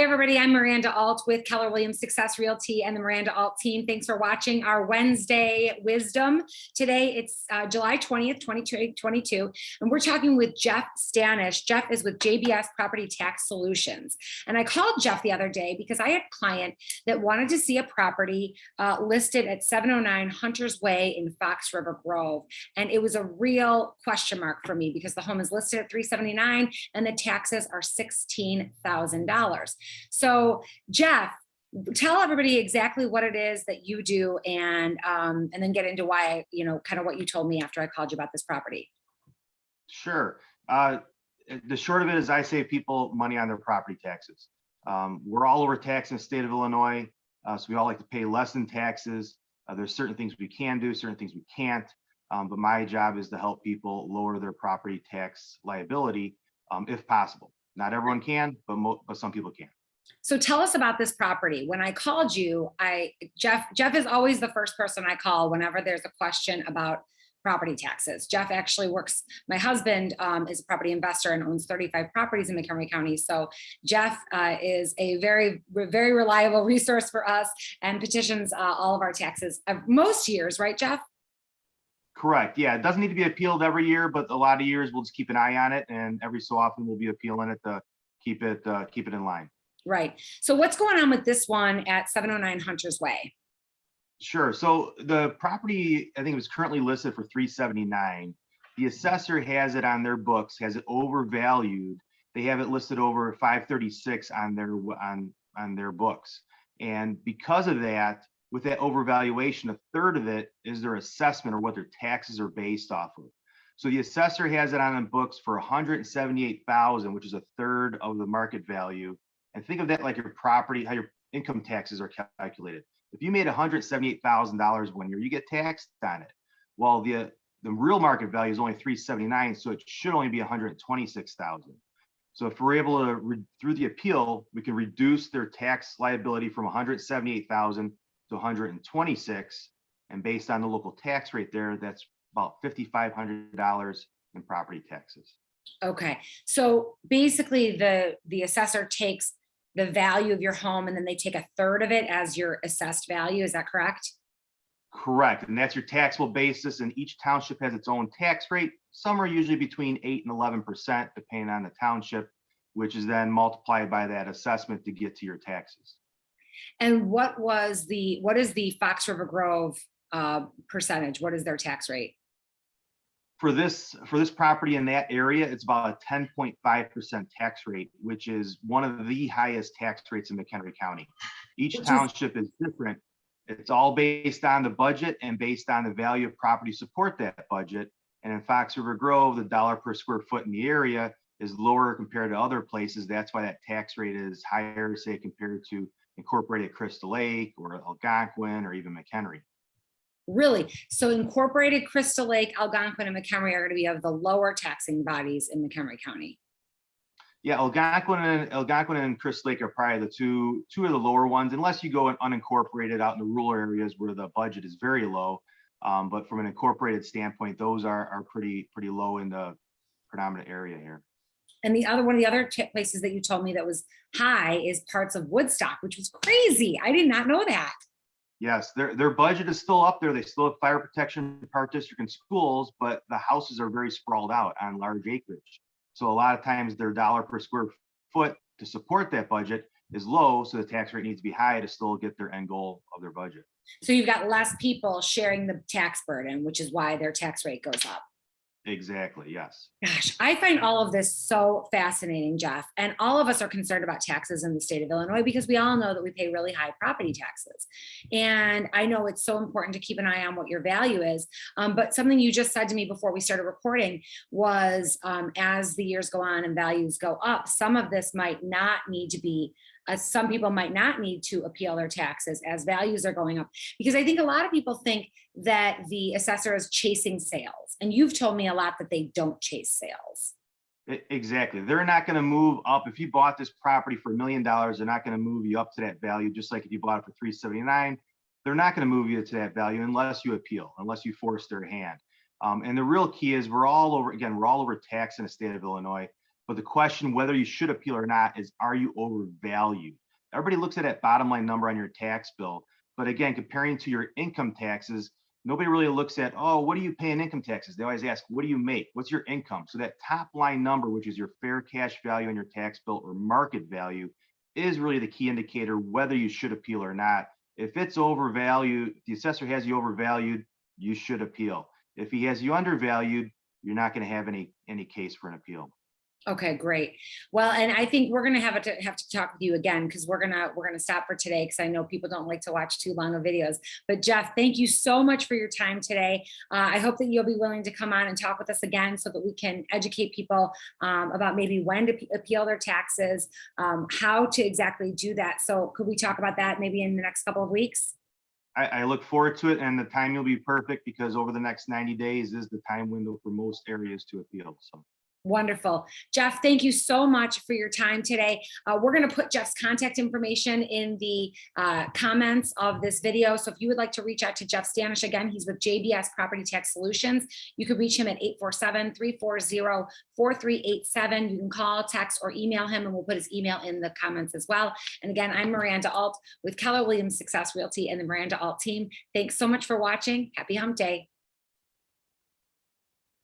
everybody. I'm Miranda Alt with Keller Williams Success Realty and the Miranda Alt team. Thanks for watching our Wednesday Wisdom. Today, it's July 20th, 2022, and we're talking with Jeff Stanish. Jeff is with JBS Property Tax Solutions. And I called Jeff the other day because I had a client that wanted to see a property listed at 709 Hunters Way in Fox River Grove. And it was a real question mark for me because the home is listed at $379 and the taxes are $16,000. So Jeff, tell everybody exactly what it is that you do and then get into why, kind of what you told me after I called you about this property. Sure. The short of it is I save people money on their property taxes. We're all over tax in the state of Illinois, so we all like to pay less in taxes. There's certain things we can do, certain things we can't, but my job is to help people lower their property tax liability if possible. Not everyone can, but some people can. So tell us about this property. When I called you, Jeff is always the first person I call whenever there's a question about property taxes. Jeff actually works, my husband is a property investor and owns 35 properties in McHenry County. So Jeff is a very, very reliable resource for us and petitions all of our taxes most years, right, Jeff? Correct. Yeah, it doesn't need to be appealed every year, but a lot of years we'll just keep an eye on it, and every so often we'll be appealing it to keep it in line. Right. So what's going on with this one at 709 Hunters Way? Sure. So the property, I think it was currently listed for $379. The assessor has it on their books, has it overvalued. They have it listed over $536 on their books, and because of that, with that overvaluation, a third of it is their assessment or what their taxes are based off of. So the assessor has it on the books for $178,000, which is a third of the market value. And think of that like your property, how your income taxes are calculated. If you made $178,000 one year, you get taxed on it. Well, the real market value is only $379, so it should only be $126,000. So if we're able to, through the appeal, we can reduce their tax liability from $178,000 to $126, and based on the local tax rate there, that's about $5,500 in property taxes. Okay, so basically the assessor takes the value of your home and then they take a third of it as your assessed value. Is that correct? Correct, and that's your taxable basis, and each township has its own tax rate. Some are usually between 8 and 11%, depending on the township, which is then multiplied by that assessment to get to your taxes. And what is the Fox River Grove percentage? What is their tax rate? For this property in that area, it's about a 10.5% tax rate, which is one of the highest tax rates in McHenry County. Each township is different. It's all based on the budget and based on the value of property to support that budget. And in Fox River Grove, the dollar per square foot in the area is lower compared to other places. That's why that tax rate is higher, say, compared to incorporated Crystal Lake or Algonquin or even McHenry. Really? So incorporated Crystal Lake, Algonquin, and McHenry are going to be of the lower taxing bodies in McHenry County. Yeah, Algonquin and Crystal Lake are probably the two of the lower ones, unless you go unincorporated out in the rural areas where the budget is very low. But from an incorporated standpoint, those are pretty low in the predominant area here. And one of the other places that you told me that was high is parts of Woodstock, which was crazy. I did not know that. Yes, their budget is still up there. They still have fire protection, park district, and schools, but the houses are very sprawled out on large acreage. So a lot of times their dollar per square foot to support that budget is low, so the tax rate needs to be high to still get their end goal of their budget. So you've got less people sharing the tax burden, which is why their tax rate goes up. Exactly, yes. Gosh, I find all of this so fascinating, Jeff. And all of us are concerned about taxes in the state of Illinois because we all know that we pay really high property taxes. And I know it's so important to keep an eye on what your value is. But something you just said to me before we started recording was as the years go on and values go up, some of this might not need to be some people might not need to appeal their taxes as values are going up, because I think a lot of people think that the assessor is chasing sales. And you've told me a lot that they don't chase sales. Exactly. They're not going to move up. If you bought this property for $1 million, they're not going to move you up to that value. Just like if you bought it for $379, they're not going to move you to that value unless you appeal, unless you force their hand. And the real key is we're all over tax in the state of Illinois. But the question whether you should appeal or not is, are you overvalued? Everybody looks at that bottom line number on your tax bill. But again, comparing to your income taxes, nobody really looks at, oh, what do you pay in income taxes? They always ask, what do you make? What's your income? So that top line number, which is your fair cash value on your tax bill or market value, is really the key indicator whether you should appeal or not. If it's overvalued, the assessor has you overvalued, you should appeal. If he has you undervalued, you're not going to have any case for an appeal. Okay, great. Well, and I think we're going to have to talk with you again, because we're gonna stop for today, because I know people don't like to watch too long of videos. But Jeff, thank you so much for your time today. I hope that you'll be willing to come on and talk with us again, so that we can educate people about maybe when to appeal their taxes, how to exactly do that. So could we talk about that maybe in the next couple of weeks? I look forward to it, and the time will be perfect, because over the next 90 days is the time window for most areas to appeal. So. Wonderful. Jeff, thank you so much for your time today. We're going to put Jeff's contact information in the comments of this video. So if you would like to reach out to Jeff Stanish, again, he's with JBS Property Tax Solutions. You can reach him at 847-340-4387. You can call, text, or email him, and we'll put his email in the comments as well. And again, I'm Miranda Alt with Keller Williams Success Realty and the Miranda Alt team. Thanks so much for watching. Happy Hump Day.